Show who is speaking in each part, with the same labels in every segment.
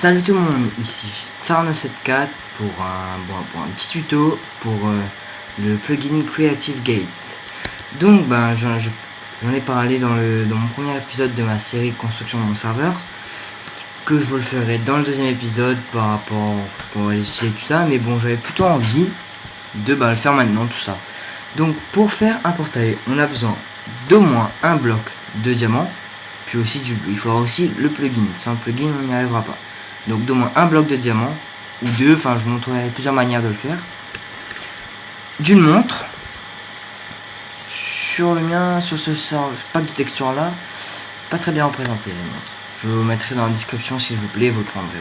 Speaker 1: Salut tout le monde, ici Star974 pour un petit tuto pour le plugin Creative Gate. Donc j'en ai parlé dans mon premier épisode de ma série construction de mon serveur, que je vous le ferai dans le deuxième épisode par rapport parce qu'on va les utiliser tout ça, mais bon, j'avais plutôt envie de le faire maintenant tout ça. Donc pour faire un portail, on a besoin d'au moins un bloc de diamant, puis aussi il faudra aussi le plugin. Sans le plugin on n'y arrivera pas. Donc d'au moins un bloc de diamant ou deux, enfin je vous montrerai plusieurs manières de le faire. D'une montre. Sur le mien, sur ce pack de texture là, pas très bien représenté les montres. Je vous mettrai dans la description s'il vous plaît, vous le prendrez.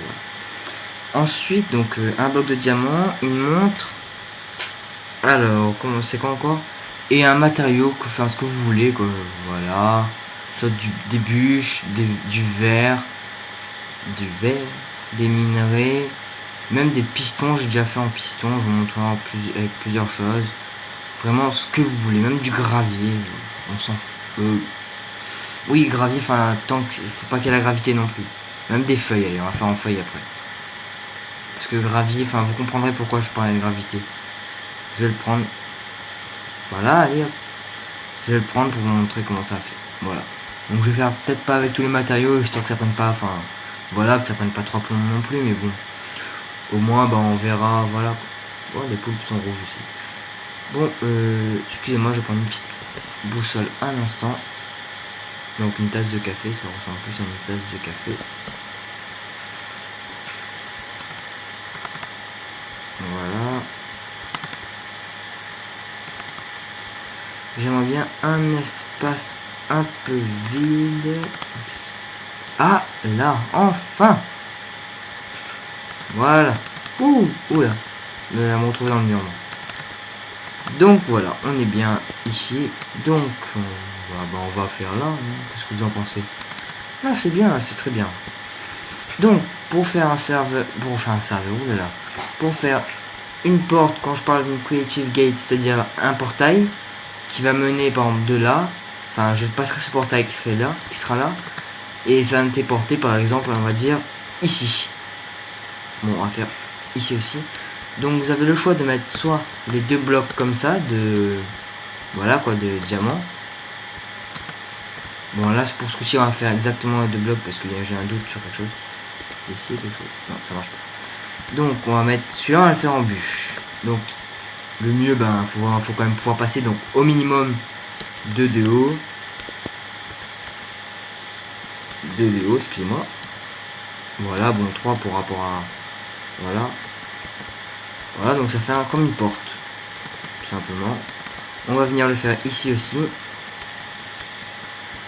Speaker 1: Voilà. Ensuite donc un bloc de diamant, une montre. Alors comment c'est quoi encore? Et un matériau, ce que vous voulez quoi. Voilà. Soit des bûches, du verre, des minerais, même des pistons. J'ai déjà fait en piston, je vous montrerai avec plusieurs choses. Vraiment ce que vous voulez, même du gravier, on s'en fout. Oui, gravier, enfin tant que faut pas qu'il y ait la gravité non plus. Même des feuilles, allez, on va faire en feuilles après. Parce que gravier, enfin vous comprendrez pourquoi je parlais de gravité. Je vais le prendre. Voilà, allez hop. Je vais le prendre pour vous montrer comment ça fait. Voilà. Donc je vais faire peut-être pas avec tous les matériaux, histoire que ça prenne pas, enfin voilà, que ça prenne pas trop plomb non plus, mais bon. Au moins on verra, voilà. Oh, les poules sont rouges aussi. Bon, excusez-moi, je vais prendre une petite boussole un instant. Donc une tasse de café, ça ressemble plus à une tasse de café. Voilà. J'aimerais bien un espace un peu vide. Ah là, enfin. Voilà. Oula. Je vais me retrouver dans le mur. Donc voilà, on est bien ici. Donc on va faire là. Qu'est-ce que vous en pensez? Là c'est bien, c'est très bien. Donc pour faire un serveur, oulala, pour faire une porte, quand je parle d'une Creative Gate, c'est-à-dire un portail qui va mener par exemple de là. Enfin, je passerai ce portail qui sera là, et ça va me téléporter par exemple, on va dire ici. Bon, on va faire ici aussi. Donc vous avez le choix de mettre soit les deux blocs comme ça de de diamant. Bon là pour ce coup-ci on va faire exactement les deux blocs parce que j'ai un doute sur quelque chose. Ici quelque chose. Non, ça marche pas. Donc on va mettre celui-là, on va le faire en bûche. Donc le mieux faut quand même pouvoir passer donc au minimum 2 de haut. 2 de haut, excusez-moi. Voilà, bon 3 pour rapport à. Voilà, donc ça fait comme une porte. Tout simplement. On va venir le faire ici aussi.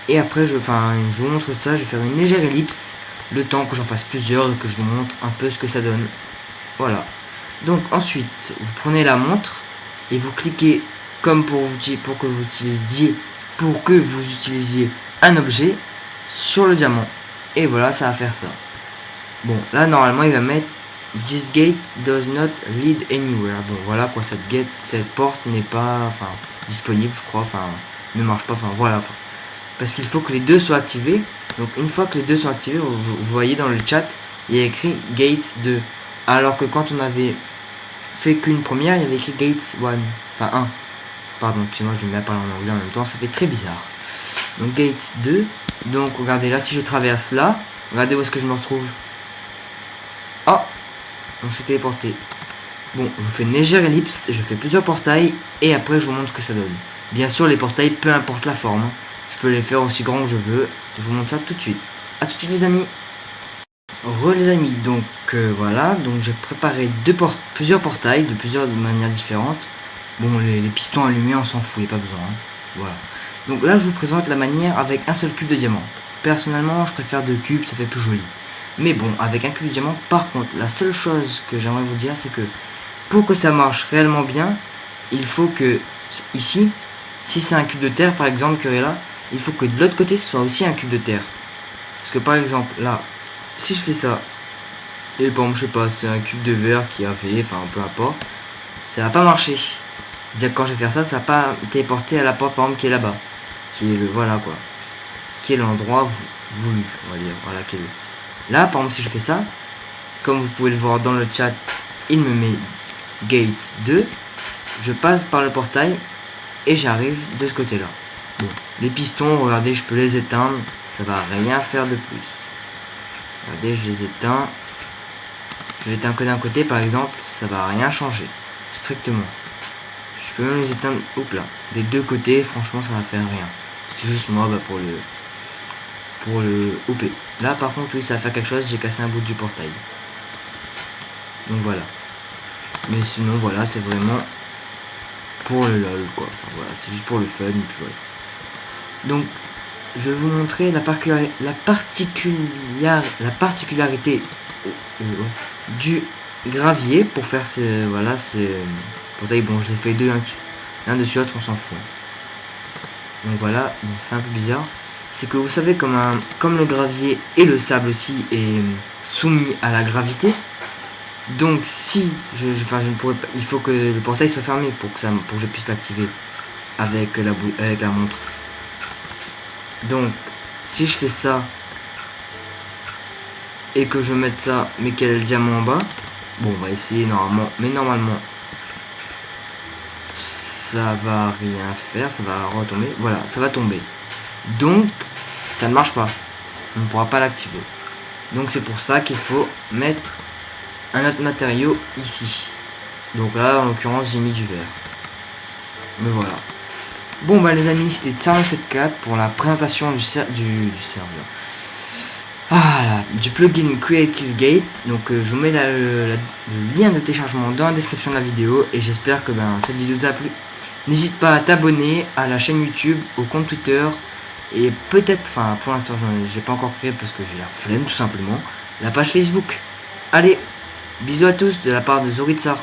Speaker 1: Et après je vous montre ça, je vais faire une légère ellipse. Le temps que j'en fasse plusieurs et que je vous montre un peu ce que ça donne. Voilà. Donc ensuite, vous prenez la montre et vous cliquez comme pour que vous utilisiez un objet sur le diamant. Et voilà, ça va faire ça. Bon, là normalement il va mettre This gate does not lead anywhere. Bon voilà quoi, cette porte n'est pas disponible, je crois, ne marche pas, voilà quoi. Parce qu'il faut que les deux soient activés. Donc une fois que les deux sont activés, vous voyez dans le chat, il y a écrit Gates 2. Alors que quand on avait fait qu'une première, il y avait écrit Gates 1. 1. Pardon, excusez-moi, je me mets à parler en anglais en même temps, ça fait très bizarre. Donc Gates 2. Donc regardez là, si je traverse là, regardez où est-ce que je me retrouve. Oh, on s'est téléporté. Bon, je vous fais une légère ellipse, je fais plusieurs portails et après je vous montre ce que ça donne. Bien sûr, les portails, peu importe la forme, je peux les faire aussi grands que je veux. Je vous montre ça tout de suite. A tout de suite les amis. Les amis, donc voilà, donc j'ai préparé plusieurs portails de plusieurs manières différentes. Bon, les pistons allumés, on s'en fout, il n'y a pas besoin. Voilà. Donc là, je vous présente la manière avec un seul cube de diamant. Personnellement, je préfère 2 cubes, ça fait plus joli. Mais bon, avec un cube de diamant, par contre, la seule chose que j'aimerais vous dire, c'est que pour que ça marche réellement bien, il faut que ici, si c'est un cube de terre par exemple qu'il y a là, il faut que de l'autre côté ce soit aussi un cube de terre. Parce que par exemple là, si je fais ça, et bon, je sais pas, c'est un cube de verre qui a fait, peu importe, ça va pas marcher. C'est-à-dire quand je vais faire ça, ça va pas téléporter à la porte par exemple qui est là-bas, qui est le qui est l'endroit voulu, on va dire, voilà qui est le. Là par exemple si je fais ça, comme vous pouvez le voir dans le chat, il me met gate 2. Je passe par le portail et j'arrive de ce côté là. Bon, les pistons, regardez, je peux les éteindre, ça va rien faire de plus. Regardez, je les éteins. Je l'éteins que d'un côté par exemple, ça va rien changer, strictement. Je peux même les éteindre, hop là, des deux côtés, franchement ça va faire rien. C'est juste moi pour le OP. Là par contre oui ça va faire quelque chose, j'ai cassé un bout du portail. Donc voilà. Mais sinon voilà, c'est vraiment pour le lol quoi. Enfin voilà, c'est juste pour le fun. Et puis voilà. Donc je vais vous montrer la particularité du gravier pour faire ce voilà ce portail. Bon, je l'ai fait deux l'un dessus l'autre, on s'en fout. Donc voilà, bon, ça fait un peu bizarre. C'est que vous savez comme le gravier et le sable aussi est soumis à la gravité. Donc si je ne pourrais pas, il faut que le portail soit fermé pour que je puisse l'activer avec la montre. Donc si je fais ça et que je mette ça mais qu'il y a le diamant en bas, bon on va essayer normalement ça va rien faire, ça va retomber, voilà, ça va tomber. Donc ça ne marche pas, on ne pourra pas l'activer. Donc c'est pour ça qu'il faut mettre un autre matériau ici. Donc là en l'occurrence j'ai mis du verre. Mais voilà. Bon bah les amis, c'était Tsarno74 pour la présentation du serveur. Du plugin Creative Gate. Donc je vous mets le lien de téléchargement dans la description de la vidéo. Et j'espère que cette vidéo vous a plu. N'hésite pas à t'abonner à la chaîne YouTube, au compte Twitter. Et peut-être, enfin pour l'instant j'ai pas encore créé parce que j'ai la flemme tout simplement, la page Facebook. Allez, bisous à tous de la part de Zoritsar.